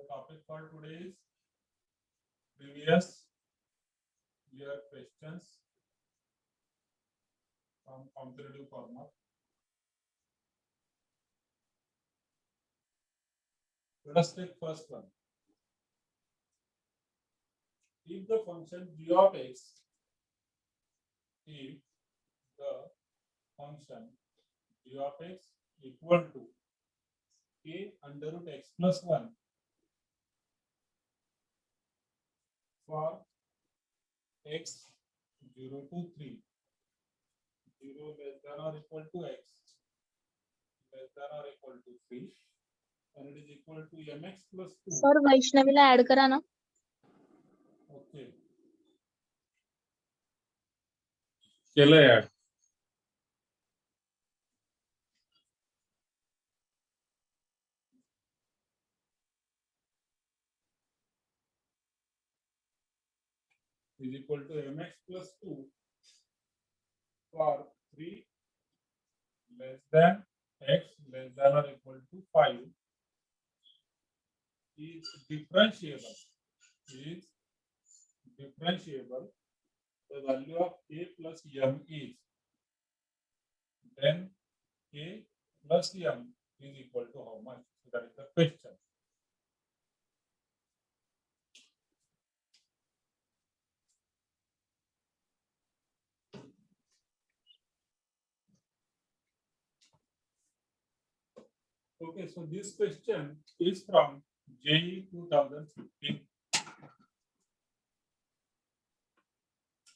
topic for today is previous year questions from competitive format. Let us take first one. If the function g of x, if the function g of x equal to k under root x plus 1 for x 0 to 3, 0 less than or equal to x less than or equal to 3, and it is equal to mx plus 2. Sir वैष्णवीला add करा ना. Okay, केलं add. is equal to mx plus 2 for 3 less than x less than or equal to 5 is differentiable. The value of k plus m is, then k plus m is equal to how much? So that is the question. Okay, so this question is from JEE 2015.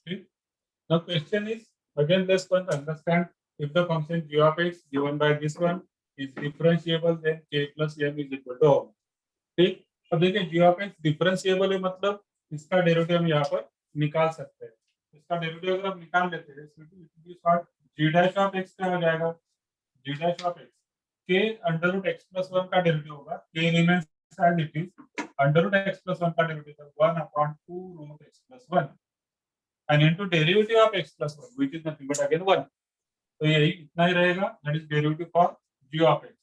Okay. The question is, again, let's one understand, if the function g of x given by this one is differentiable, then k plus m is equal to how? ठीक. अब देखिए g of x differentiable है, मतलब इसका derivative हम यहाँ पर निकाल सकते हैं. इसका डेरिवेटिव अगर हम निकाल लेते हैं g डैश ऑफ x क्या हो जाएगा? g dash of x k under root x plus 1 का डेरिवेटिव होगा. k remains as it is. Under root x plus 1 का derivative 1 upon 2 root x plus 1 and into derivative of x plus 1, which is nothing but again 1. तो यही इतना ही रहेगा, that is derivative for g of x,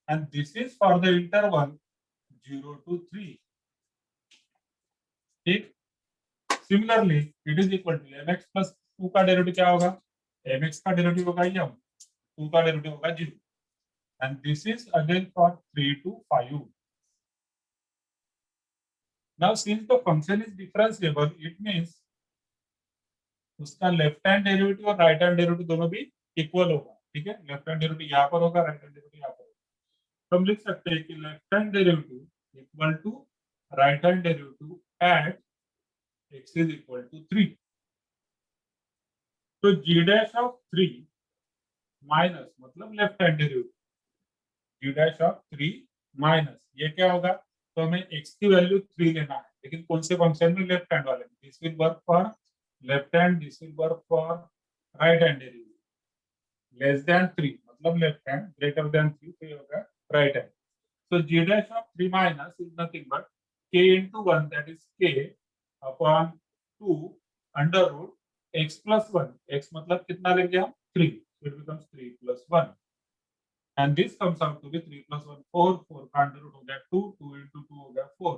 and this is for the interval 0 to 3. ठीक. Similarly, it is equal to mx plus 2 का derivative क्या होगा? mx का derivative होगा m, 2 का डेरिवेटिव होगा 0, and this is again for 3 to 5. Now since the function is differentiable, it means उसका left hand derivative और राइट हैंड डेरिवेटिव दोनों भी इक्वल होगा. ठीक है, लेफ्ट हैंड डेरिवेटिव यहाँ पर होगा, राइट हैंड डेरिवेटिव यहाँ पर होगा. तो हम लिख सकते हैं कि left hand derivative equal to right hand derivative at x is equal to 3. तो g डैश ऑफ 3 माइनस मतलब left hand derivative, g dash of 3 minus ये क्या होगा? तो हमें x की वैल्यू 3 लेना है, लेकिन कौन से फंक्शन में? लेफ्ट हैंड वाले में. This will work for left hand, this will work for right hand derivative. Less than 3 मतलब लेफ्ट हैंड, ग्रेटर देन 3 तो ये होगा right hand. So g dash of 3 minus is nothing but k into 1, that is k upon 2 under root x plus 1. x मतलब कितना लेंगे हम? 3. So it becomes 3 plus 1. And this comes out to be 3 plus 1, 4. 4 का under root हो गया 2. 2 into 2 हो गया 4.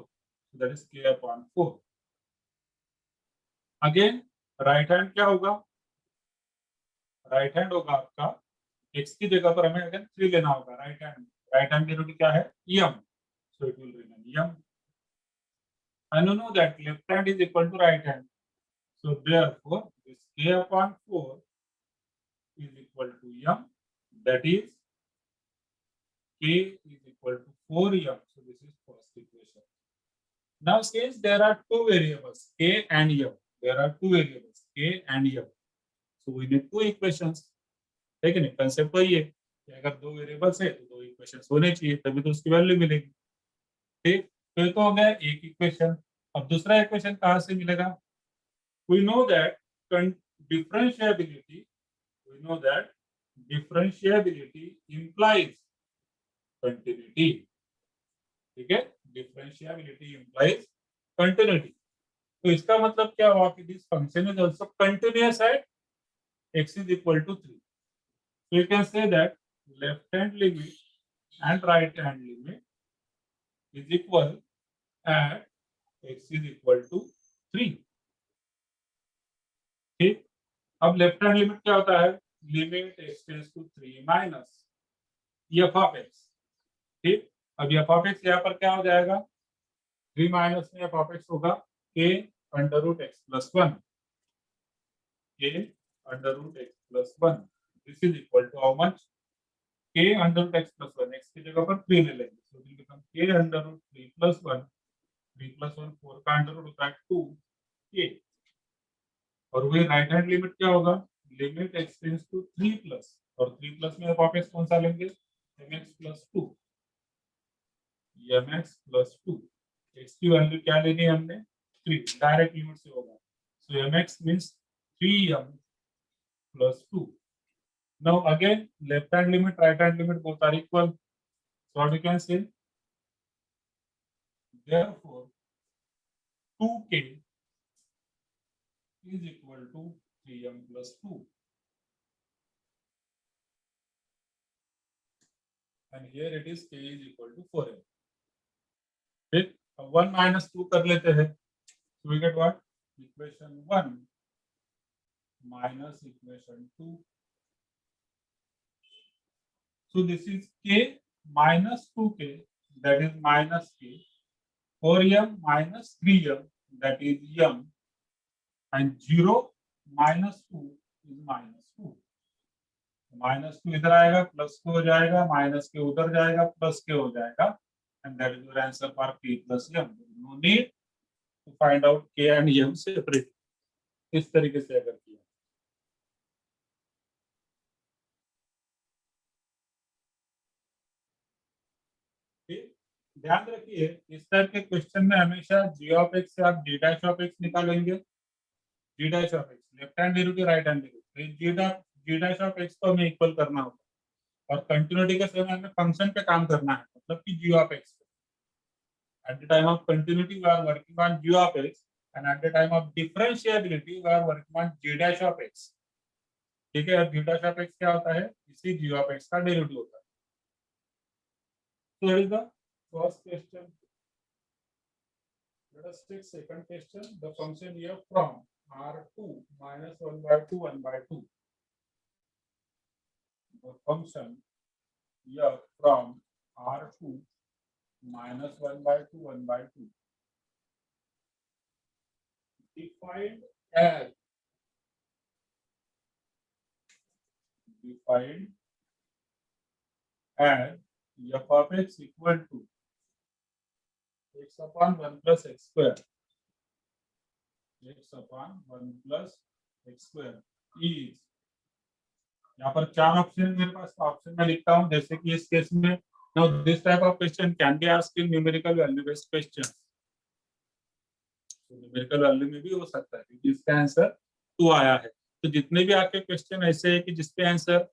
So that is k upon 4. Again, right hand क्या होगा? राइट हैंड होगा आपका x की जगह पर हमें अगेन 3 लेना होगा. राइट हैंड डेरिवेटिव क्या है? m. So it will remain m. And you know that left hand is equal to right hand. So therefore, this k upon 4 is equal to m. That is k is equal to 4m. So this is first equation. Now since there are two variables k and m, there are two variables k and m. So we need two equations. ठीक है ना? Concept वही है कि अगर दो variables है तो दो इक्वेशंस होने चाहिए, तभी तो उसकी वैल्यू मिलेगी. ठीक, तो ये तो हो गया एक इक्वेशन. अब दूसरा इक्वेशन कहाँ से मिलेगा? We know that differentiability implies continuity. ठीक है, differentiability implies continuity. तो इसका मतलब क्या हुआ कि this function is also continuous at x is equal to 3. So you can say that left hand limit and right hand limit is equal at x is equal to 3। ठीक, अब left hand limit क्या होता है? Limit x tends to 3 minus f of x। ठीक, अब f of x यहाँ पर क्या हो जाएगा? 3 माइनस में f ऑफ x होगा k under root x plus 1, k under root x plus 1। This is equal to how much? k under root x plus 1, x की जगह पर 3 ले लेंगे, so will become k under root 3 plus 1, 3 plus 1 4 का under root होता है 2k। और वही राइट हैंड लिमिट क्या होगा? Limit x tends to 3 plus, और 3 प्लस में f ऑफ x कौन सा लेंगे? mx plus 2, mx plus 2। x की वैल्यू क्या लेनी है हमने? 3, डायरेक्ट लिमिट से होगा, so mx means 3m plus 2। Now again left hand limit, right hand limit both are equal, so what you can say? Therefore 2k is equal to 3m plus 2, and here it is k is equal to 4m। फिर 1 minus 2 कर लेते हैं, so we get what? Equation 1 minus equation 2, so this is k minus 2k, that is minus k, 4m minus 3m, that is m, and 0 minus 2 is minus 2। Minus 2 इधर आएगा, plus के हो जाएगा, minus के उधर जाएगा, प्लस के हो जाएगा, and that is your answer for k plus m। No need to find out k and m separate. इस तरीके से अगर किया, ठीक, ध्यान रखिए इस टाइप के क्वेश्चन में हमेशा g ऑफ x से आप g डैश ऑफ x निकालेंगे। g dash of x left hand derivative, right hand derivative, g dash of x को हमें इक्वल करना होगा, और कंटिन्यूटी के समय हमें फंक्शन पे काम करना है, मतलब कि g of x। At the time of continuity, we are working on g of x, and at the time of differentiability, we are working on g dash of x। ठीक है, g dash of x क्या होता है? इसी g of x का derivative होता है। So that is the first question. Let us take second question. The function f from r2 minus 1 by 2 1 by 2. The function f from r2 minus 1 by 2 1 by 2 defined as f of x equal to x upon 1 plus x square, x upon 1 plus x square is, यहाँ पर 4 option मेरे पास, option में लिखता हूँ, जैसे कि इस केस में now this type of question can be asked in numerical value based questions। तो न्यूमेरिकल वैल्यू में भी हो सकता है, क्योंकि इसका आंसर 2 आया है। तो जितने भी आपके क्वेश्चन ऐसे है कि जिसपे आंसर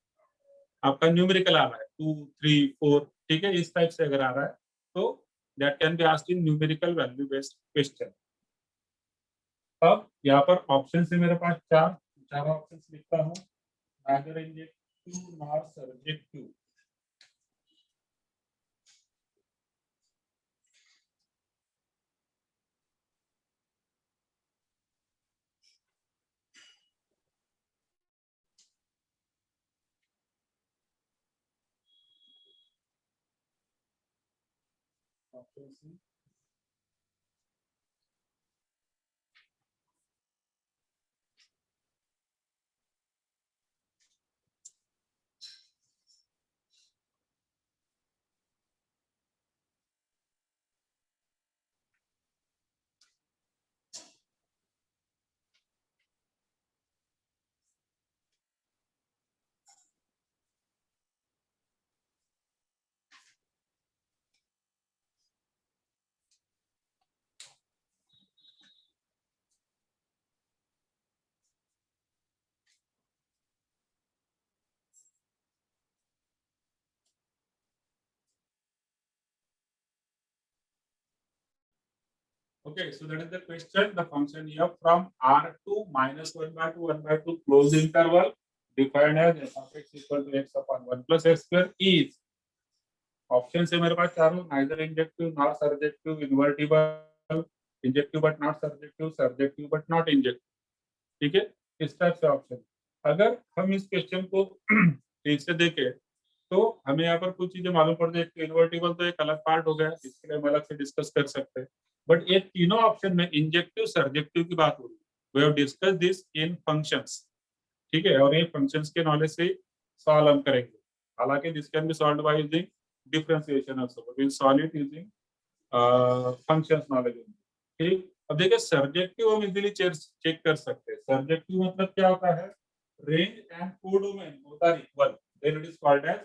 आपका न्यूमेरिकल आ रहा है 2 3 4, ठीक है, इस टाइप से अगर आ रहा है तो that can be asked in numerical value based question. अब यहाँ पर ऑप्शन से मेरे पास चार ऑप्शंस लिखता हूँ, neither injective nor surjective। Option C, okay, so that is the question. The function f from r2 minus 1 by 2 1 by 2 closed interval defined as f of x equal to x upon 1 plus x square is, option से मेरे पास चारों, neither injective nor surjective, invertible मतलब injective but not surjective, surjective but not injective, ठीक है, इस type से option. अगर हम इस क्वेश्चन को ठीक से देखें तो हमें यहाँ पर कुछ चीजें मालूम पड़ जाए। इन्वर्टिबल तो एक अलग पार्ट हो गया, इसके लिए हम अलग से डिस्कस कर सकते हैं, बट ये तीनों ऑप्शन में इंजेक्टिव सर्जेक्टिव की बात हो रही है। We have discuss this in functions, ठीक है, और ये फंक्शंस के नॉलेज से सॉल्व हम करेंगे। हालांकि this can be solved by using differentiation also, but will solve it using functions knowledge. ठीक, अब देखिए सर्जेक्टिव हम इजीली चेक कर सकते हैं। सर्जेक्टिव मतलब क्या होता है, range and codomain both are equal, then it is called as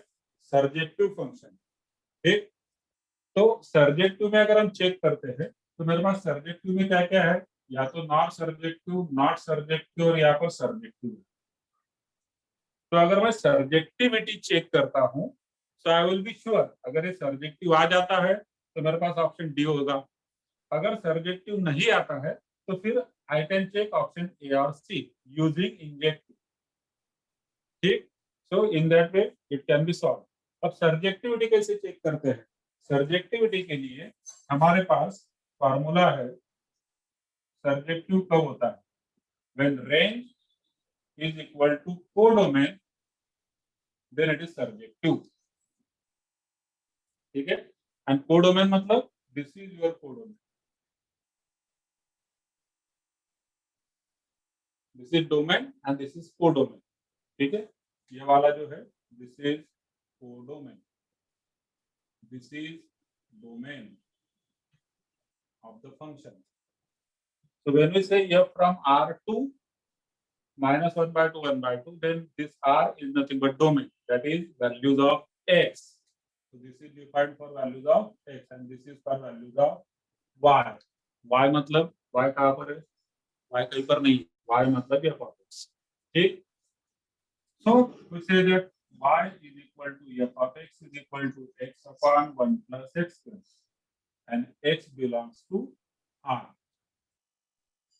surjective function. ठीक, तो सर्जेक्टिव में अगर हम चेक करते हैं तो मेरे पास सर्जेक्टिव में क्या क्या है, या तो नॉट सर्जेक्टिव और यहाँ पर सर्जेक्टिव। तो अगर मैं सर्जेक्टिविटी चेक करता हूं तो आई विल बी श्योर, अगर ये सर्जेक्टिव आ जाता है तो मेरे पास ऑप्शन डी होगा। अगर सर्जेक्टिव नहीं आता है तो फिर I can check option A और सी यूजिंग इंजेक्टिव। ठीक, so in that way it can be solve. अब सर्जेक्टिविटी कैसे चेक करते हैं? सर्जेक्टिविटी के लिए हमारे पास फॉर्मूला है। सर्जेक्टिव कब होता है? When range is equal to codomain, then it is surjective. ठीक है, एंड कोडोमेन मतलब this is your codomain, this is domain and this is codomain. ठीक है, ये वाला जो है this is codomain, this is domain of the function. So when we say f from R to minus 1 by 2, 1 by 2, then this R is nothing but domain, that is values of x. So this is defined for values of x and this is for values of y. Y मतलब y कहाँ पर है? y कहीं पर नहीं, y मतलब f of x. ठीक, so we say that y is equal to f of x is equal to x upon 1 plus x plus, and x belongs to R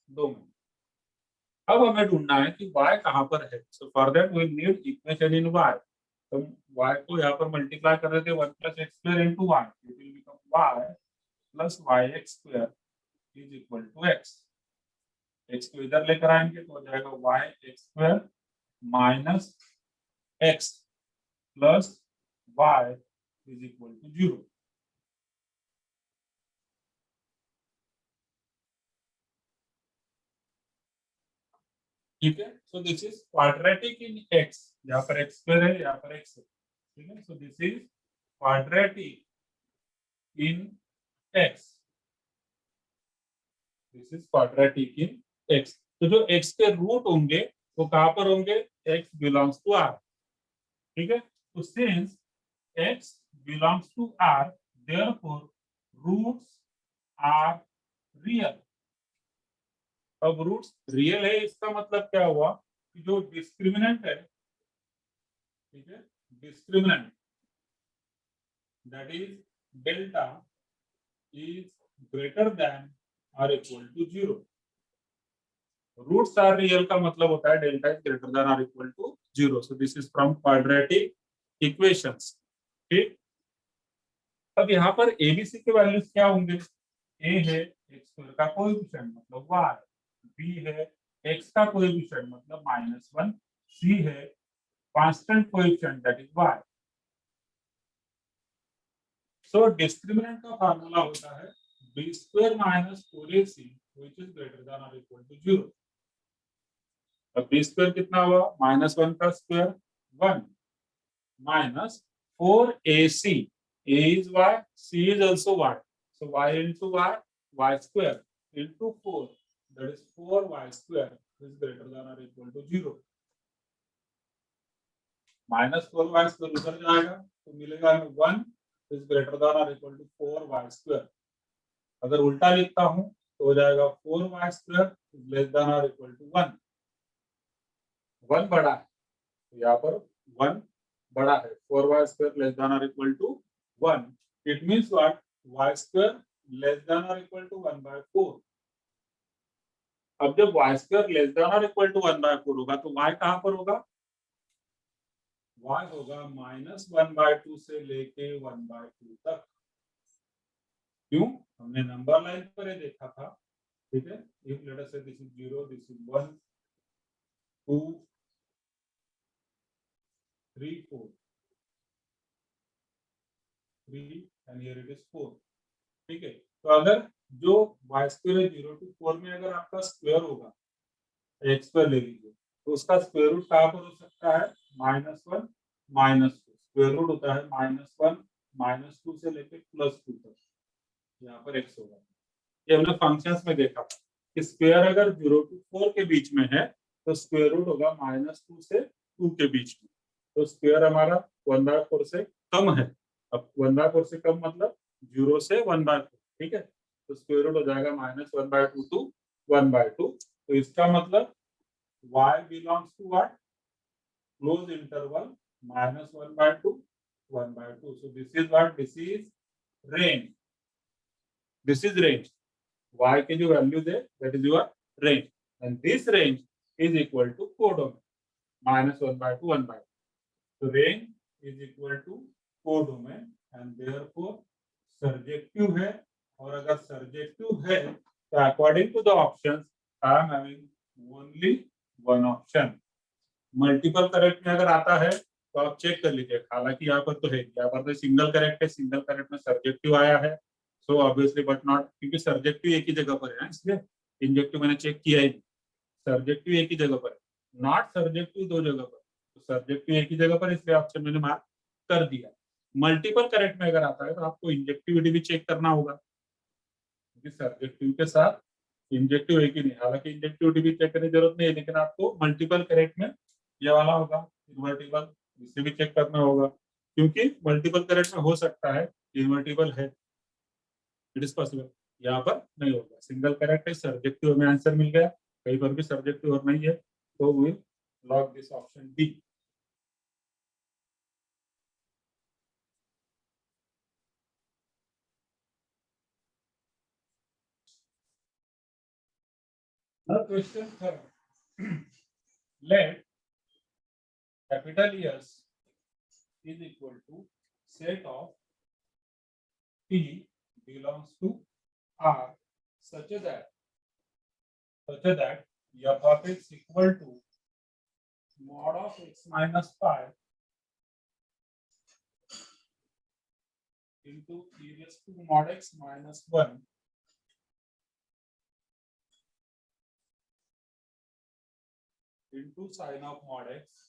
domain. अब हमें ढूंढना है कि y कहाँ पर है। So for that we need equation in y। तो y को यहाँ पर मल्टीप्लाई कर देते हैं 1 plus x square into y, it will become y plus yx square is equal to x। x को इधर लेकर आएंगे तो हो जाएगा yx square minus x plus y is equal to 0। ठीक है, so this is quadratic in x, यहाँ पर x स्क्वायर है, यहाँ पर x है। ठीक है, so this is quadratic in x, this is quadratic in x। तो जो x के रूट होंगे वो कहां पर होंगे? x belongs to r। ठीक है, तो since x belongs to r, therefore roots are real. अब रूट्स रियल है इसका मतलब क्या हुआ कि जो डिस्क्रिमिनेंट है, ठीक है, discriminant that is delta is greater than or equal to 0। Roots are real का मतलब होता है डेल्टा इज ग्रेटर देन और equal to 0। So this is from quadratic equations. ठीक, अब यहाँ पर एबीसी के वैल्यूज क्या होंगे? ए है एक्स स्क्वायर का कोएफिशिएंट मतलब y, बी है एक्स का कोएफिशिएंट मतलब -1, सी है constant coefficient that is y। So discriminant का फार्मूला होता है b square minus 4ac which is greater than or equal to 0। अब b स्क्वायर कितना हुआ? -1 का square 1 minus 4ac, a is y, c is also y, so y into y, y square into 4, that is 4y square is greater than or equal to 0। -4y square उधर जाएगा तो मिलेगा 1 is greater than or equal to 4y square। अगर उल्टा लिखता हूं तो हो जाएगा 4y square is less than or equal to 1। 1 बड़ा है तो यहाँ पर 1 बड़ा है, 4y square less than or equal to 1। It means what? y square less than or equal to 1 by 4। अब जब y square less than or equal to 1 by 4 होगा तो y कहाँ पर होगा? y होगा -1 by 2 से लेके 1 by 2 तक। क्यों? हमने नंबर लाइन पर ये देखा था, ठीक है। इफ लेट अस से this is 0, this is 1, 2, 3, 4, 3 and here it is 4, ठीक है। तो अगर जो y स्क्वायर है 0 to 4 में अगर आपका स्क्वायर होगा, x स्क्वायर ले लीजिए, तो उसका स्क्वायर रूट कहाँ पर हो सकता है? -1, -2। स्क्वायर रूट होता है -1, -2 से लेकर +2 तक, यहाँ पर x होगा। ये हमने फंक्शंस में देखा कि स्क्वायर अगर 0 to 4 के बीच में है तो स्क्वायर रूट होगा -2 से 2 के बीच में। तो स्क्वायर हमारा 1/4 से कम है। अब 1/4 से कम मतलब 0 से 1/4, ठीक है। तो स्क्वायर रूट हो जाएगा -1/2 to 1/2। तो इसका मतलब y belongs to what? Close interval -1/2, 1/2. So this is what? This is range. This is range. Y के जो वैल्यूज है that is your range, and this range is equal to codomain -1/2, 1/2. So range is equal to codomain and therefore surjective है, और अगर surjective है तो according to the options I am having only one option. Multiple correct में अगर आता है तो आप चेक कर लीजिए, हालांकि यहाँ पर तो है, यहाँ पर तो सिंगल करेक्ट है, सिंगल करेक्ट में सर्जेक्टिव आया है, सो ऑब्वियसली बट नॉट, क्योंकि सर्जेक्टिव एक ही जगह पर है, इसलिए इंजेक्टिव मैंने चेक किया ही नहीं। सर्जेक्टिव एक ही जगह पर है, नॉट सर्जेक्टिव दो जगह पर, तो सर्जेक्टिव एक ही जगह पर, इसलिए ऑप्शन मैंने मार्क कर दिया। मल्टीपल करेक्ट में अगर आता है तो आपको इंजेक्टिविटी भी चेक करना होगा, क्योंकि सर्जेक्टिव के साथ इंजेक्टिव एक ही नहीं, हालांकि इंजेक्टिविटी भी चेक करने की जरूरत नहीं है, लेकिन आपको मल्टीपल करेक्ट में ये वाला होगा इन्वर्टिबल, इसे भी चेक करना होगा, क्योंकि मल्टीपल करेक्ट में हो सकता है इन्वर्टिबल है, इट इज पॉसिबल, यहाँ पर नहीं होगा। सिंगल करेक्ट है, सब्जेक्टिव में आंसर मिल गया, कहीं पर भी सब्जेक्टिव और नहीं है, तो we lock this option D. Question third, let capital S is equal to set of T belongs to R such that f of x equal to mod of x minus pi into e raised to mod x minus 1 into sin of mod x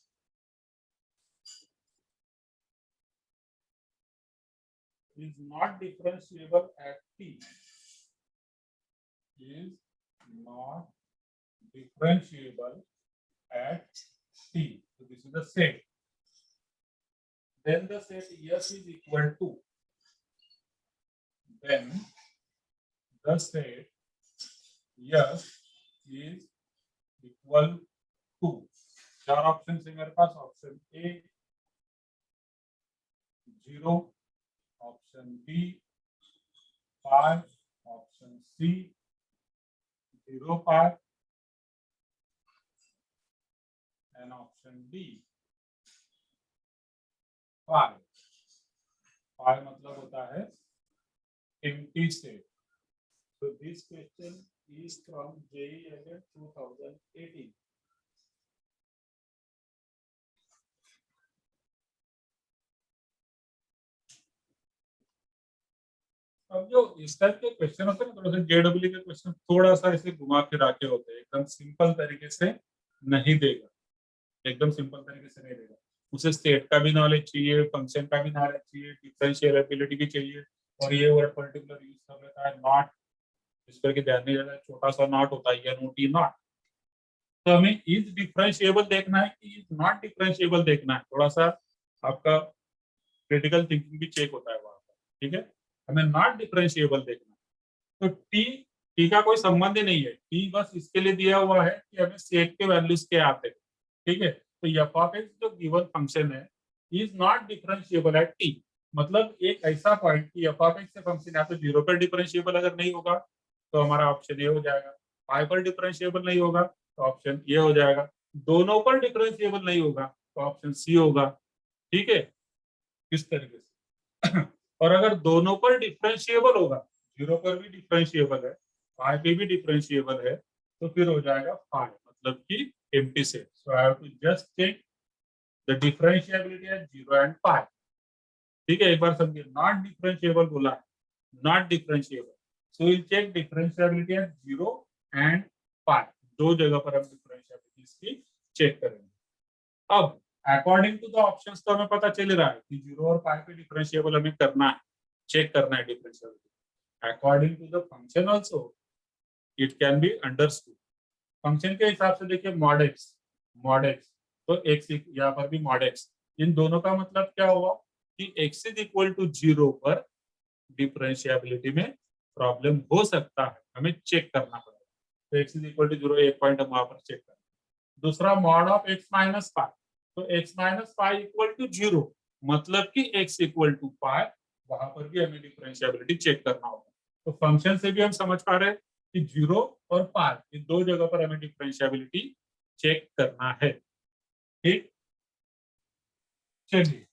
is not differentiable at t, is not differentiable at t. So this is the set. Then the set S is equal to, then the set S is equal to, चार option है मेरे पास, option A 0, option B 5, option C 0 5 and option D 5 मतलब होता है empty set. So this question is from JEE 2018. अब जो इस टाइप के क्वेश्चन होते हैं ना, थोड़ा सा जेडब्ल्यू के क्वेश्चन थोड़ा सा ऐसे घुमा फिरा के होते हैं, एकदम सिंपल तरीके से नहीं देगा, एकदम सिंपल तरीके से नहीं देगा। उसे स्टेट का भी नॉलेज चाहिए, फंक्शन का भी नॉलेज चाहिए, डिफरेंशिएबिलिटी भी चाहिए, और ये वर्ड पर्टिकुलर यूज कर लेता है नॉट, इस पर के ध्यान नहीं जाता है, छोटा सा नॉट होता है, NOT नॉट। तो हमें इज डिफरेंशिएबल देखना है कि इज नॉट डिफरेंशिएबल देखना है, थोड़ा सा आपका क्रिटिकल थिंकिंग भी चेक होता है वहां पर, ठीक है। हमें नॉट डिफरेंशिएबल देखना है, तो टी का कोई संबंध ही नहीं है, टी बस इसके लिए दिया हुआ है कि हमें सेट के वैल्यूज के आते हैं, ठीक है। तो एफ ऑफ एक्स जो गिवन फंक्शन है is not differentiable at T, मतलब एक ऐसा पॉइंट कि एफ ऑफ एक्स से फंक्शन या तो 0 पर डिफरेंशिएबल अगर नहीं होगा तो हमारा ऑप्शन ये हो जाएगा, पाई पर डिफरेंशिएबल नहीं होगा तो ऑप्शन ये हो जाएगा, दोनों पर डिफरेंशिएबल नहीं होगा तो ऑप्शन सी होगा, ठीक है, किस तरीके से। और अगर दोनों पर डिफरेंशिएबल होगा, जीरो पर भी डिफरेंशिएबल है, पाई पे भी डिफरेंशिएबल है, तो फिर हो जाएगा पाई, मतलब कि empty set. So I have to just check the differentiability at zero and pi. ठीक है, एक बार समझिए, नॉट डिफरेंशिएबल बोला है, not differentiable. So will check differentiability at zero and pi. दो जगह पर हम डिफरेंशिएबिलिटी इसकी चेक करेंगे. अब अकॉर्डिंग टू द ऑप्शंस तो हमें पता चल रहा है कि जीरो और पाई पे डिफरेंशिएबल हमें करना है, चेक करना है differentiability. According to the function also it can be understood. Function के हिसाब से देखिए, मॉड एक्स, तो एक्स यहाँ पर भी मॉड एक्स. इन दोनों का मतलब क्या हुआ कि x is equal to zero पर डिफरेंशिएबिलिटी में प्रॉब्लम हो सकता है, हमें चेक करना पड़ेगा. तो x is equal to zero, एक पॉइंट हम वहां पर चेक करें. दूसरा mod of x minus pi, तो x minus pi equal to zero, मतलब कि एक्स इक्वल टू पाई, वहां पर भी हमें डिफरेंशिएबिलिटी चेक करना होगा. तो फंक्शन से भी हम समझ पा रहे हैं कि जीरो और पाई, इन दो जगह पर हमें डिफरेंशिएबिलिटी चेक करना है. ठीक, चलिए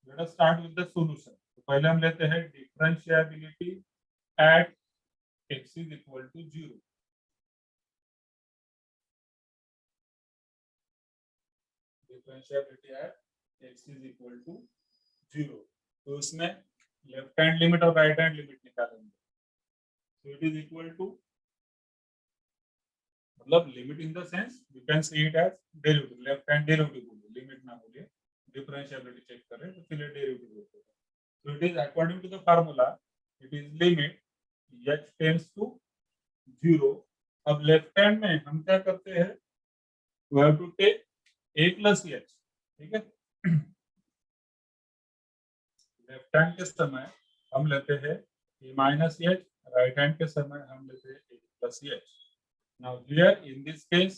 let us start with the solution. तो पहले हम लेते हैं differentiability at x is equal to zero. Differentiability at x is equal to zero. तो उसमें लेफ्ट हैंड लिमिट और राइट हैंड लिमिट निकालेंगे. So it is equal to, मतलब limit in the sense you can see it as derivative. Left hand derivative बोलिए, limit ना बोलिए. Differentiability check करें तो चलिए डेरिवेटिव बोलते हैं. So it is according to the formula, it is limit h tends to zero. अब left hand में हम क्या करते हैं, we have to take a plus h. ठीक है, लेफ्ट हैंड के समय हम लेते हैं a minus h, right hand के समय हम लेते हैं a plus h. Now here in this case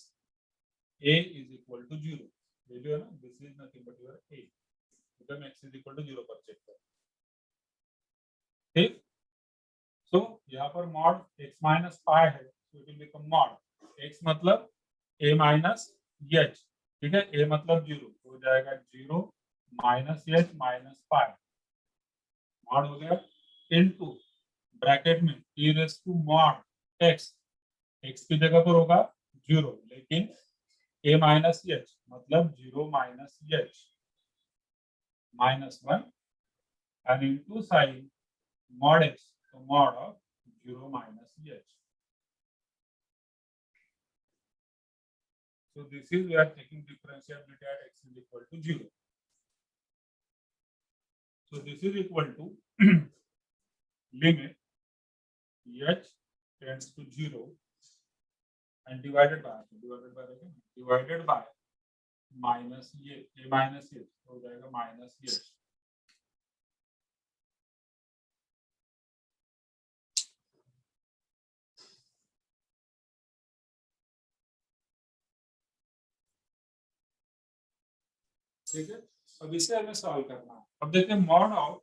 a is equal to 0. ये जो है ना, this is nothing but your a. तो हम x is equal to 0 पर चेक करें. ठीक, so यहाँ पर mod x minus pi है, so it will become mod x मतलब a minus h. ठीक है, a मतलब 0, तो हो जाएगा 0 minus h minus pi. mod हो गया into ब्रैकेट में e raised to mod x. x की जगह पर होगा 0, लेकिन a माइनस एच मतलब 0 minus h minus 1 and into sine mod x, तो mod of 0 minus h. So this is we are taking differentiability at x is equal to 0. So this is equal to limit h tends to 0 and divided by minus ये a minus ये हो जाएगा minus ये. ठीक है, अब इसे हमें सॉल्व करना है. अब देखिए mod of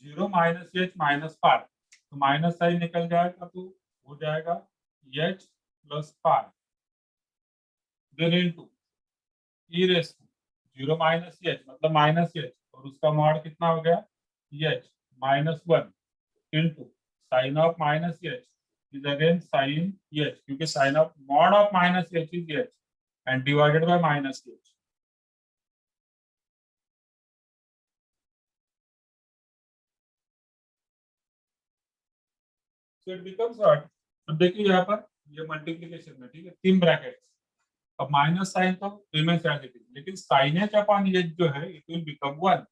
0 minus h minus pi, तो माइनस साइन निकल जाएगा तो हो जाएगा h plus pi. Then into e raise to 0 minus h मतलब माइनस एच, और उसका मॉड कितना हो गया h minus 1 into sine of minus h is again sine h, क्योंकि sine of mod of minus h is h and divided by minus h. So it becomes what? अब देखिए यहाँ पर ये मल्टीप्लिकेशन में, ठीक है, तीन ब्रैकेट. अब माइनस साइन तो रिमेन्स एज इट इज, लेकिन साइन एच अपॉन एच जो है इट विल बिकम 1.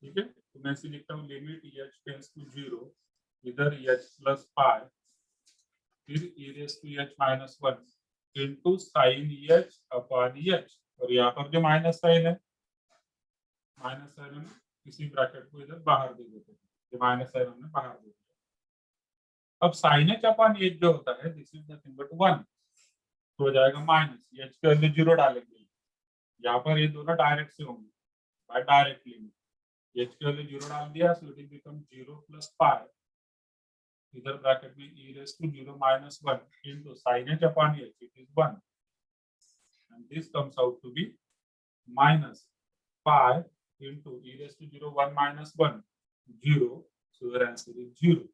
ठीक है, तो मैं इसे लिखता हूँ लिमिट एच टेंड्स टू 0, इधर एच प्लस पाई, फिर e raise to h minus 1 into sine h upon h, और यहाँ पर जो माइनस साइन है, माइनस साइन हम इसी ब्रैकेट को इधर बाहर दे देते हैं. ये माइनस साइन हमने बाहर दे दिया. अब साइन एच अपॉन एच जो होता है दिस इज नथिंग बट 1, तो हो जाएगा माइनस एच के अंदर 0 डालेंगे. यहाँ पर ये दोनों डायरेक्ट से होंगे बाय डायरेक्ट लिमिट. एच के अंदर 0 डाल दिया, so it will become 0 plus pi, इधर ब्रैकेट में e raise to 0 minus 1 into sin h upon h, it is 1, and this comes out to be minus pi into e raise to 0 1 minus 1 0. So your answer is 0.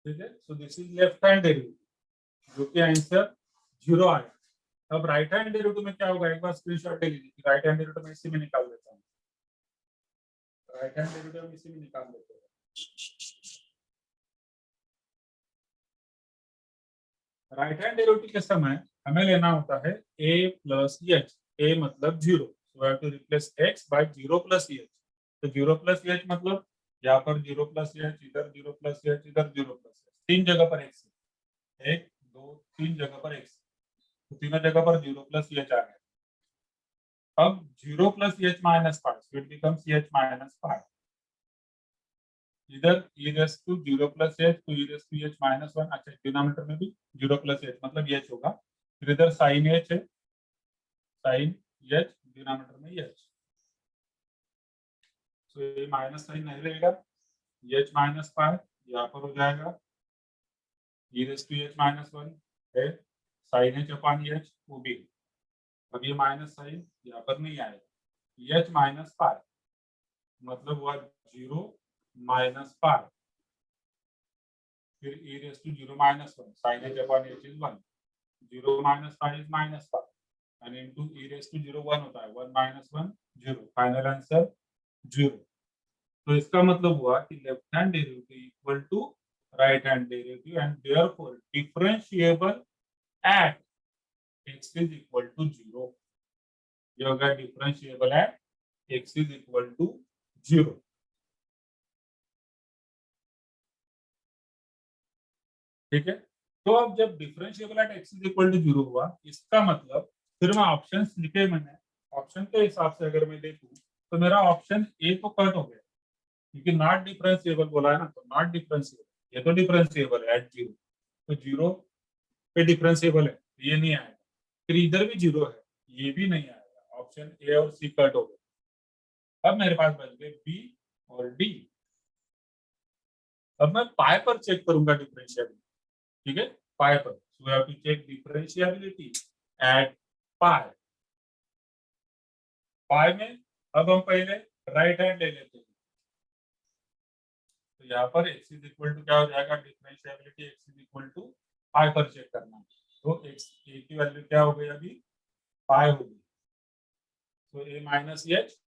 ठीक है, so this is left hand derivative जो कि answer 0 आया। अब right hand derivative में क्या होगा, एक बार स्क्रीनशॉट ले लीजिए। राइट हैंड डेरिवेटिव में इसी में निकाल देता हूँ। राइट हैंड डेरिवेटिव में इसी में निकाल देते हैं। राइट हैंड डेरिवेटिव के समय हमें लेना होता है a प्लस एच। a मतलब 0, so have to replace x by 0 plus h. तो 0 प्लस एच मतलब यहाँ पर 0 प्लस एच, इधर 0 प्लस एच, इधर 0 प्लस एच, तीन जगह पर x है। 1 2 3 जगह पर x, तो तीनों जगह पर 0 प्लस एच आ गया। अब 0 plus h minus 5, so it becomes h minus 5। इधर e raise to 0 plus h, तो e raise to h minus 1। अच्छा, डिनोमिनेटर में भी 0 प्लस एच मतलब एच होगा। फिर इधर साइन एच है, साइन एच, डिनोमिनेटर में एच, तो ये माइनस साइन नहीं रहेगा, एच माइनस 5 यहाँ पर हो जाएगा। e raise to h minus 1 है, साइन एच अपॉन एच वो भी। अब ये माइनस साइन यहाँ पर नहीं आएगा, एच माइनस 5 मतलब हुआ 0 माइनस 5, फिर e raise to 0 minus 1, sine h upon h is 1, 0 minus 5 is minus 5 and into e raised to 0 1 होता है, 1 minus 1 0, फाइनल आंसर 0। तो इसका मतलब हुआ कि left hand derivative equal to right hand derivative and therefore differentiable at x is equal to 0। ये होगा differentiable at x is equal to 0। ठीक है, तो अब जब differentiable at x is equal to 0 हुआ, इसका मतलब फिर मैं ऑप्शंस लिखे मैंने, ऑप्शन के हिसाब से अगर मैं देखूं तो मेरा ऑप्शन ए तो कट हो गया, क्योंकि नॉट डिफरेंशिएबल बोला है ना, तो नॉट डिफरेंशिएबल, ये तो डिफरेंशिएबल है एट 0, तो 0 पे डिफरेंशिएबल है, ये नहीं आएगा। फिर इधर भी 0 है, ये भी नहीं आएगा, ऑप्शन ए और सी कट हो गए। अब मेरे पास बच गए बी और डी। अब मैं पाई पर चेक करूंगा डिफरेंशिएबिलिटी। ठीक है, पाई पर, so we have to check differentiability at pi. Pi में अब हम पहले राइट हैंड ले लेते हैं, तो यहाँ पर x इज इक्वल टू क्या हो जाएगा, differentiability x is equal to pi पर चेक करना है, तो x a की वैल्यू क्या हो गई अभी, पाई हो गई, तो a माइनस एच